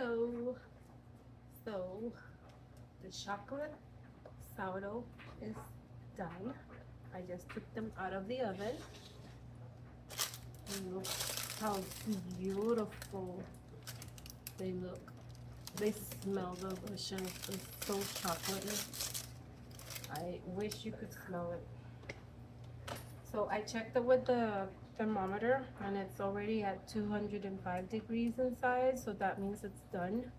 Hello. So the chocolate sourdough is done. I just took them out of the oven. And look how beautiful they look. They smell delicious. It's so chocolatey. I wish you could smell it. So I checked it with the thermometer and it's already at 205 degrees inside, so that means it's done.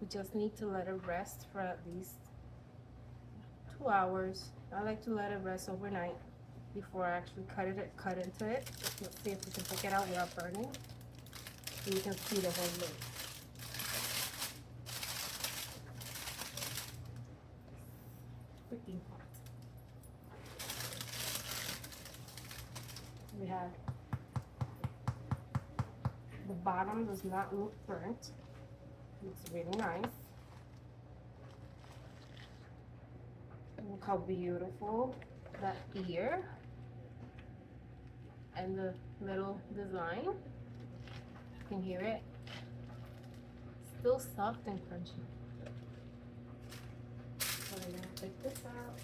We just need to let it rest for at least 2 hours. I like to let it rest overnight before I actually cut into it. Let's see if we can take it out without burning. So you can see the whole loaf. Freaking hot. We have the bottom does not look burnt. Looks really nice. Look how beautiful that ear and the little design. You can hear it. Still soft and crunchy. So I'm gonna take this out.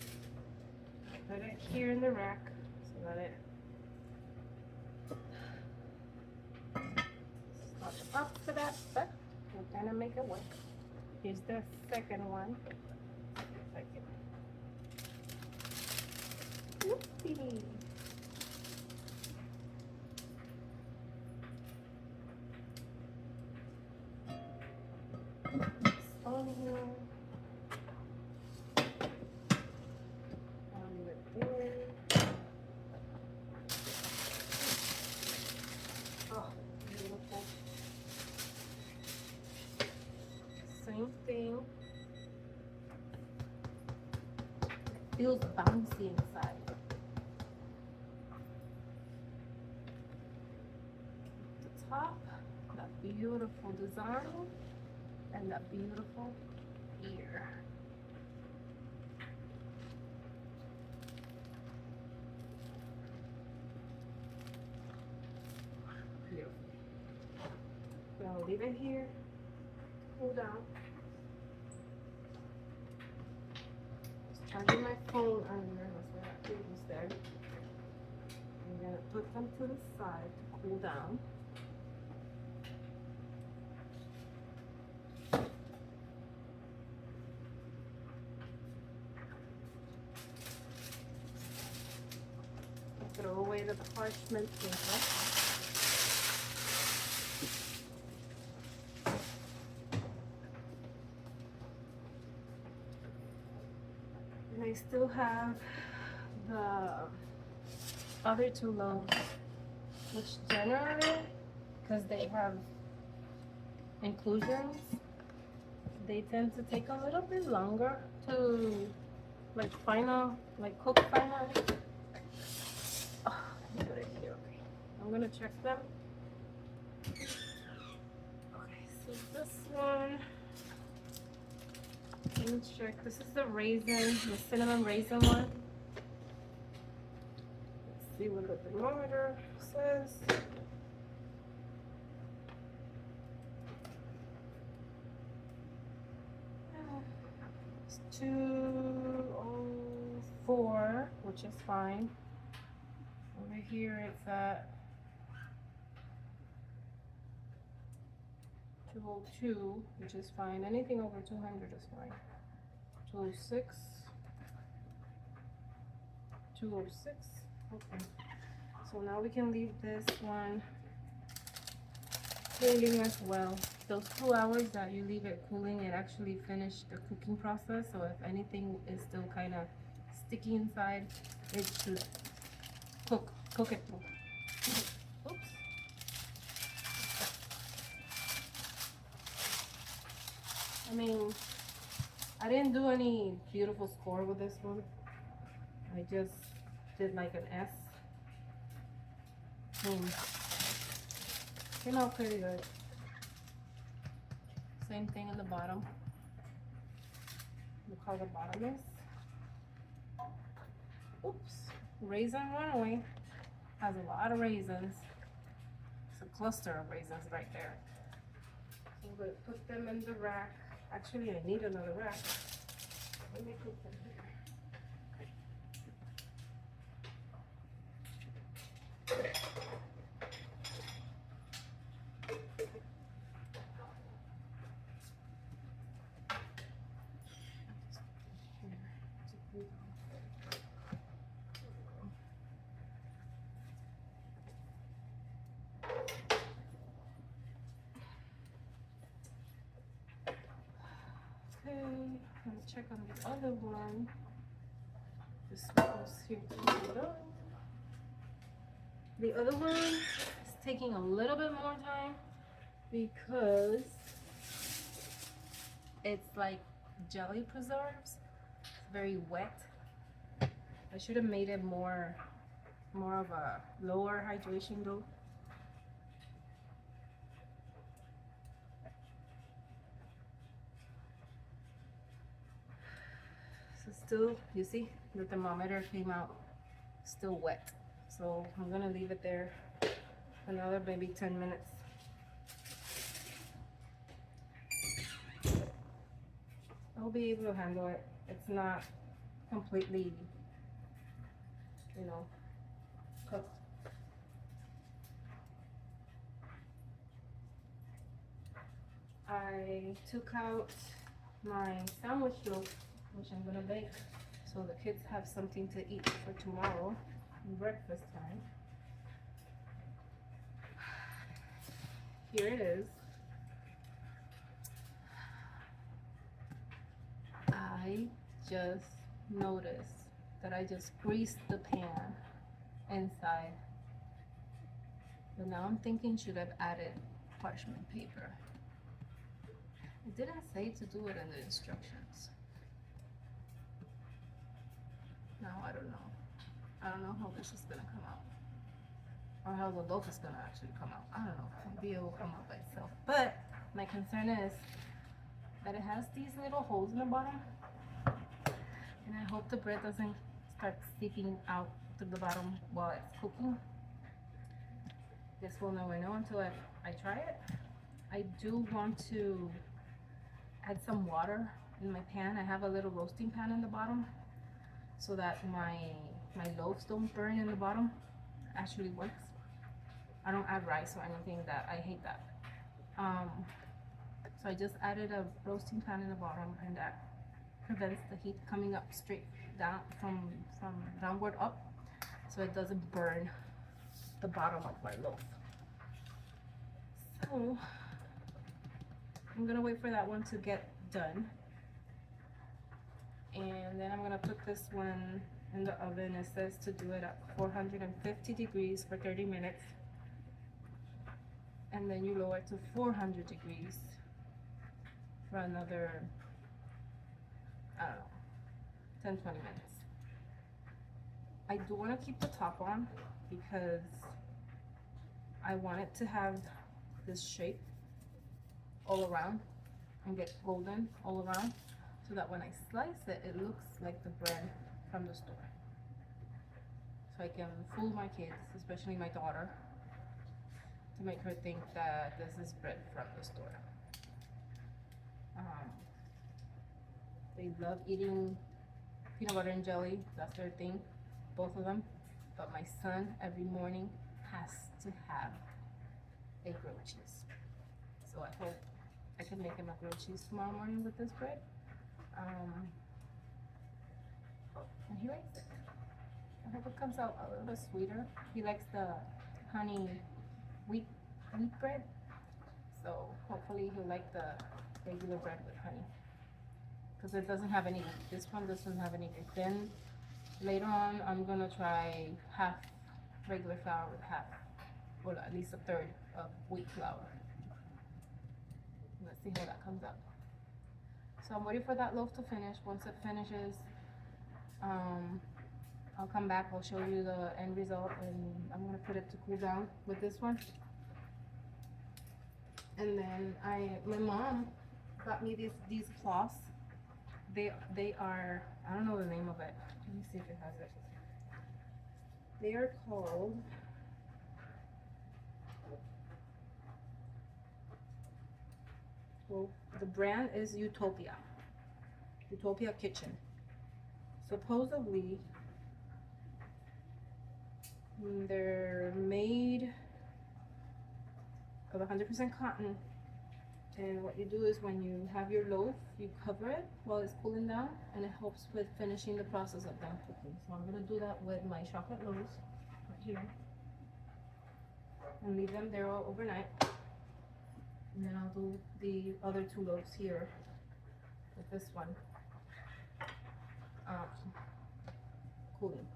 Put it here in the rack so that it not up for that, but we're gonna make it work. Here's the second one. Whoopsie. On here. On the there. Oh, beautiful. Same thing. Feels bouncy inside. The top, that beautiful design, and that beautiful ear. Beautiful. I'll leave it here, cool down. Charging my phone under, that's why that cable's there. I'm gonna put them to the side to cool down. Throw away the parchment paper. And I still have the other two loaves, which generally, because they have inclusions, they tend to take a little bit longer to cook finally. Oh, let me put it here. Okay, I'm gonna check them. Okay, so this one. Let me check. This is the raisin, the cinnamon raisin one. Let's see what the thermometer says. It's 204, which is fine. Over here it's at 202, which is fine. Anything over 200 is fine. 206. 206. Okay. So now we can leave this one cooling as well. Those 2 hours that you leave it cooling, it actually finished the cooking process. So if anything is still kind of sticky inside, it should cook it through. Oops. I mean, I didn't do any beautiful score with this one. I just did like an S. Came out pretty good. Same thing in the bottom. Look how the bottom is. Oops. Raisin runaway. Has a lot of raisins. It's a cluster of raisins right there. I'm gonna put them in the rack. Actually, I need another rack. Let me put them here. Okay, let's check on the other one. This one's here to be done. The other one is taking a little bit more time because it's like jelly preserves. It's very wet. I should have made it more of a lower hydration though. So still, you see, the thermometer came out still wet. So I'm gonna leave it there another maybe 10 minutes. I'll be able to handle it. It's not completely, you know, cooked. I took out my sandwich loaf, which I'm gonna bake, so the kids have something to eat for tomorrow, breakfast time. Here it is. I just noticed that I just greased the pan inside. But now I'm thinking, should have added parchment paper. It didn't say to do it in the instructions. Now I don't know. I don't know how this is gonna come out. Or how the loaf is gonna actually come out. I don't know. Maybe it will come out by itself. But my concern is that it has these little holes in the bottom. And I hope the bread doesn't start seeping out through the bottom while it's cooking. Guess we'll never know until I try it. I do want to add some water in my pan. I have a little roasting pan in the bottom so that my loaves don't burn in the bottom. Actually works. I don't add rice or anything, that I hate that. So I just added a roasting pan in the bottom, and that prevents the heat coming up straight down from downward up, so it doesn't burn the bottom of my loaf. So I'm gonna wait for that one to get done, and then I'm gonna put this one in the oven. It says to do it at 450 degrees for 30 minutes, and then you lower it to 400 degrees for another, I don't know, 10-20 minutes. I do want to keep the top on because I want it to have this shape all around and get golden all around, so that when I slice it, it looks like the bread from the store. So I can fool my kids, especially my daughter, to make her think that this is bread from the store. They love eating peanut butter and jelly. That's their thing, both of them. But my son every morning has to have a grilled cheese. So I hope I can make him a grilled cheese tomorrow morning with this bread. And he likes it. I hope it comes out a little bit sweeter. He likes the honey wheat bread. So hopefully he'll like the regular bread with honey, because it doesn't have any, this one doesn't have any. Then later on I'm gonna try half regular flour with half, or at least a third of wheat flour. Let's see how that comes out. So I'm waiting for that loaf to finish. Once it finishes, I'll come back, I'll show you the end result, and I'm gonna put it to cool down with this one. And then my mom got me these cloths. They are, I don't know the name of it. Let me see if it has it. They are called, Well, the brand is Utopia Kitchen. Supposedly they're made of 100% cotton. And what you do is when you have your loaf, you cover it while it's cooling down, and it helps with finishing the process of them cooking. So I'm gonna do that with my chocolate loaves right here, and leave them there all overnight. And then I'll do the other 2 loaves here with this one cooling.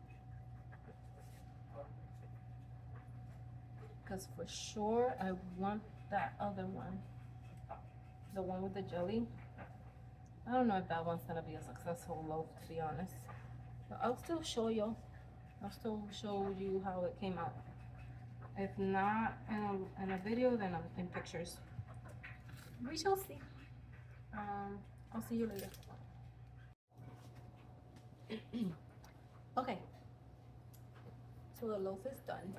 Because for sure I want that other one, the one with the jelly. I don't know if that one's gonna be a successful loaf, to be honest. But I'll still show you. I'll still show you how it came out. If not in a video, then in pictures. We shall see. I'll see you later. Okay. So the loaf is done.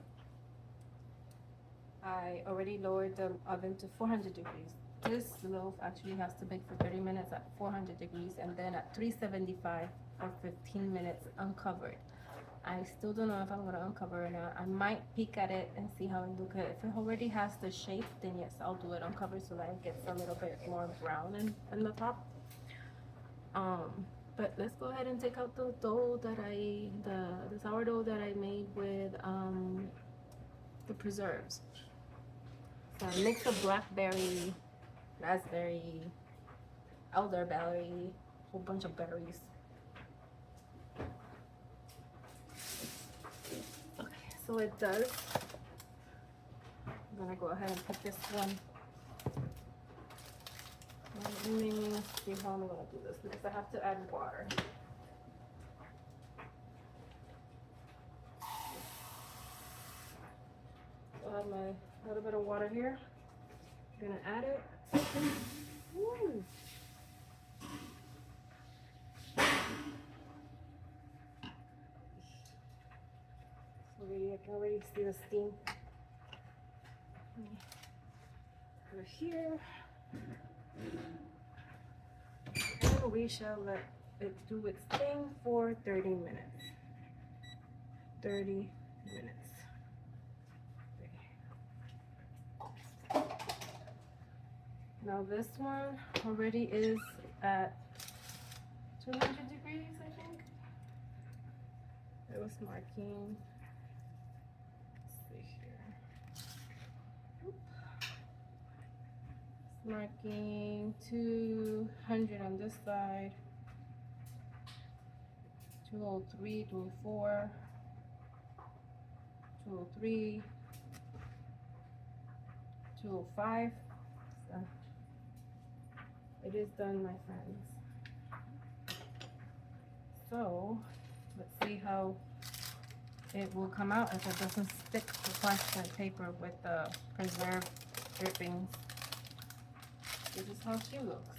I already lowered the oven to 400 degrees. This loaf actually has to bake for 30 minutes at 400 degrees and then at 375 for 15 minutes uncovered. I still don't know if I'm gonna uncover it or not. I might peek at it and see how it looks. If it already has the shape, then yes, I'll do it uncovered so that it gets a little bit more brown in the top. But let's go ahead and take out the dough that the sourdough that I made with the preserves. So I mixed a blackberry, raspberry, elderberry, whole bunch of berries. Okay, so it does. I'm gonna go ahead and put this one. Let me see how I'm gonna do this because I have to add water. So I have my little bit of water here. I'm gonna add it. Woo. So I can already see the steam. Over here. And we shall let it do its thing for 30 minutes. 30 minutes. Now this one already is at 200 degrees, I think. It was marking. Let's see here. Oop. It's marking 200 on this side. 203, 204, 203, 205. So it is done, my friends. So let's see how it will come out if it doesn't stick to plastic paper with the preserved drippings. This is how she looks.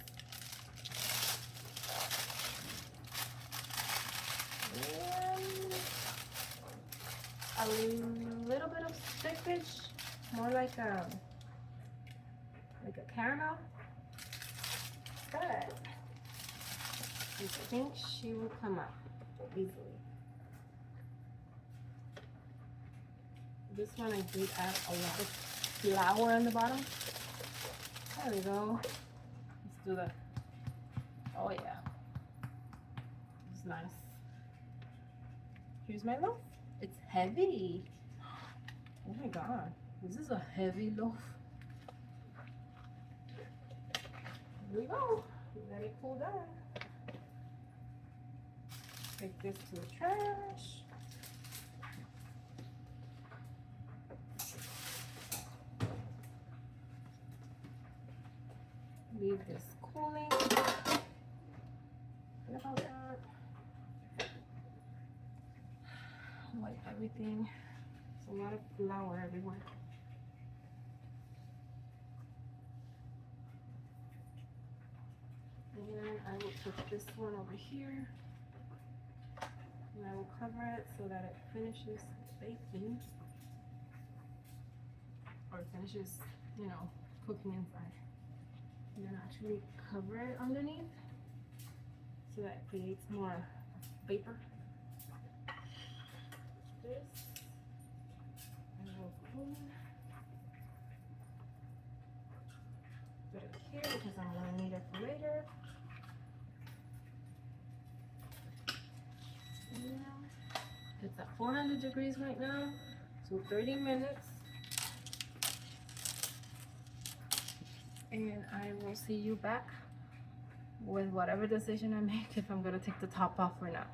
And a little bit of stickage, more like a caramel. But I think she will come out easily. This one I did add a lot of flour on the bottom. There we go. Let's do that. Oh yeah. It's nice. Here's my loaf. It's heavy. Oh my god. This is a heavy loaf. Here we go. Let it cool down. Take this to the trash. Leave this cooling. What about that? Wipe everything. There's a lot of flour everywhere. And then I will put this one over here. And I will cover it so that it finishes baking. Or finishes, you know, cooking inside. and then actually cover it underneath so that it creates more vapor. This and we'll clean. Put it here because I'm gonna need it for later. It's at 400 degrees right now, so 30 minutes. And I will see you back with whatever decision I make, if I'm gonna take the top off or not.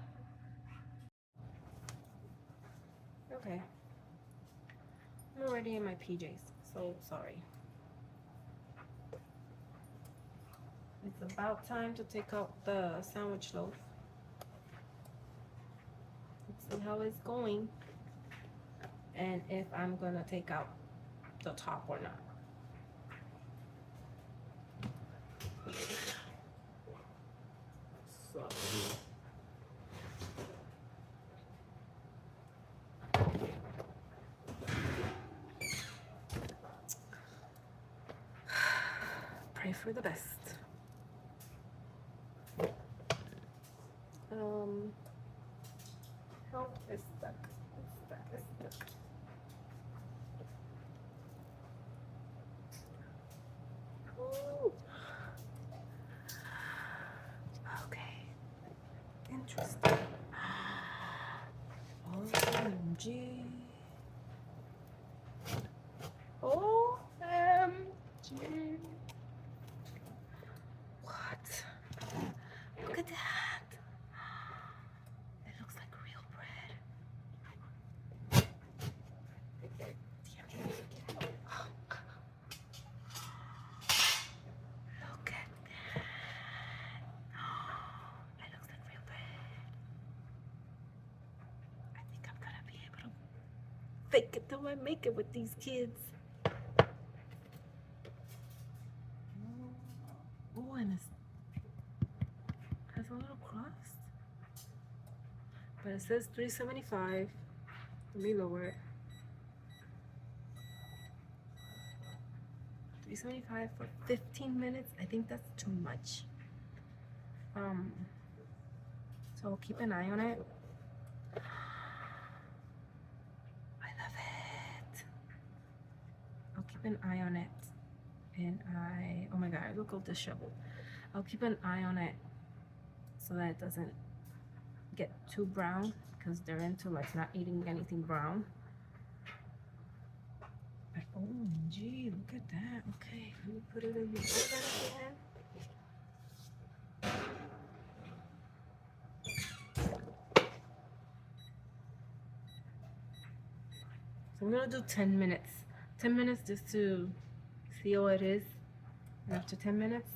Okay. I'm already in my PJs, so sorry. It's about time to take out the sandwich loaf. See how it's going, and if I'm gonna take out the top or not. So pray for the best. Help is stuck. It's stuck. It's stuck. Ooh. Okay. Interesting. OMG. OMG. What? Look at that. It looks like real bread. Look at that. It looks like real bread. I think I'm gonna be able to fake it till I make it with these kids. Oh, and it has a little crust. But it says $3.75. Let me lower it. $3.75 for 15 minutes. I think that's too much. So keep an eye on it. I love it. I'll keep an eye on it. And oh my god, I look all disheveled. I'll keep an eye on it so that it doesn't get too brown, because they're into like not eating anything brown. But OMG, look at that. Okay, let me put it in the oven again. So I'm gonna do 10 minutes. 10 minutes just to see how it is. And after 10 minutes,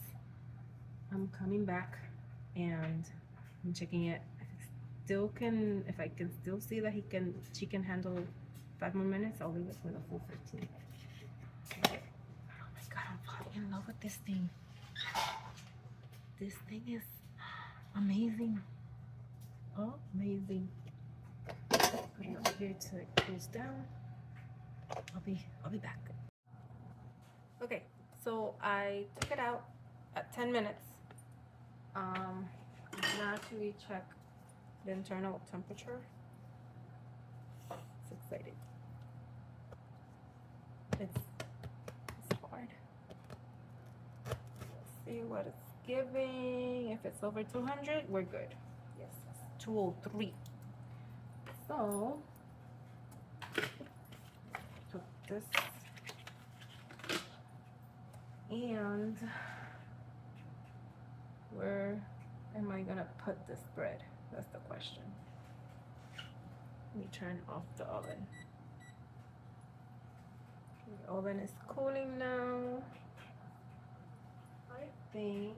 I'm coming back and I'm checking it. If I can still see that she can handle 5 more minutes, I'll leave it for the full 15. Oh my god, I'm falling in love with this thing. This thing is amazing. Oh, amazing. Put it over here till it cools down. I'll be back. Okay, so I took it out at 10 minutes. I'm gonna actually check the internal temperature. It's exciting. It's hard. Let's see what it's giving. If it's over 200, we're good. Yes, it's 203. So put this, and where am I gonna put this bread? That's the question. Let me turn off the oven. The oven is cooling now. I think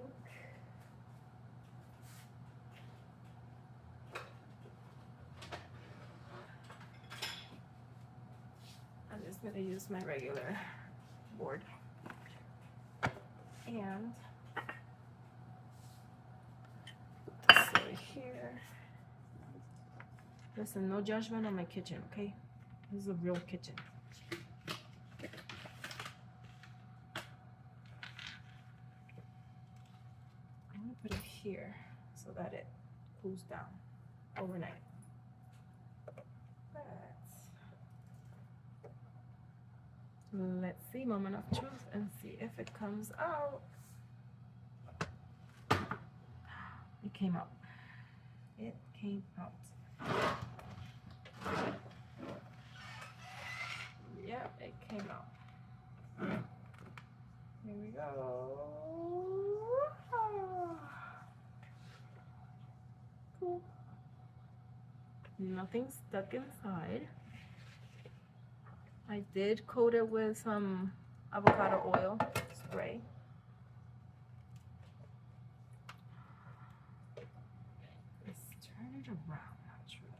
I'm just gonna use my regular board. And put this over here. Listen, no judgment on my kitchen, okay? This is a real kitchen. here so that it cools down overnight. Let's see, moment of truth, and see if it comes out. It came out. It came out. Yep, it came out. Here we go. Cool. Nothing stuck inside. I did coat it with some avocado oil spray. Let's turn it around, actually.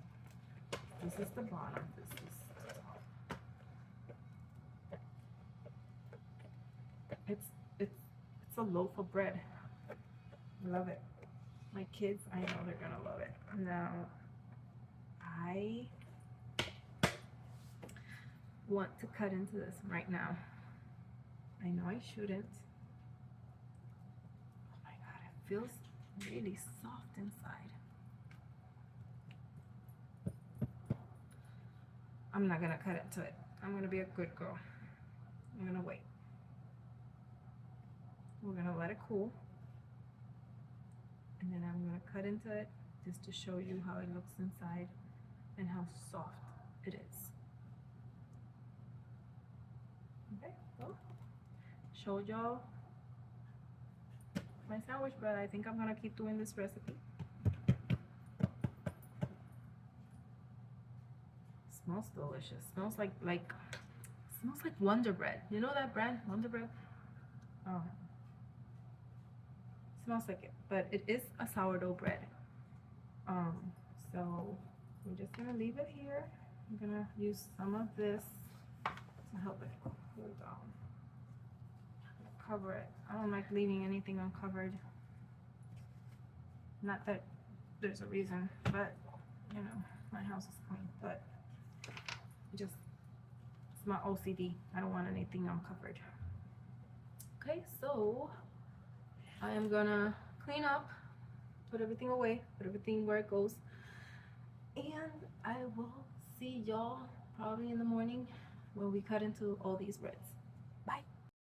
This is the bottom, this is the top. It's a loaf of bread. Love it. My kids, I know they're gonna love it. Now, I want to cut into this right now. I know I shouldn't. Oh my god, it feels really soft inside. I'm not gonna cut into it. I'm gonna be a good girl. I'm gonna wait. We're gonna let it cool. And then I'm gonna cut into it just to show you how it looks inside and how soft it is. Okay, so showed y'all my sandwich, but I think I'm gonna keep doing this recipe. Smells delicious. Smells like Wonder Bread. You know that brand, Wonder Bread? Oh, smells like it, but it is a sourdough bread. So I'm just gonna leave it here. I'm gonna use some of this to help it cool down. Cover it. I don't like leaving anything uncovered. Not that there's a reason, but you know, my house is clean, but just it's my OCD. I don't want anything uncovered. Okay, so I am gonna clean up, put everything away, put everything where it goes, and I will see y'all probably in the morning when we cut into all these breads.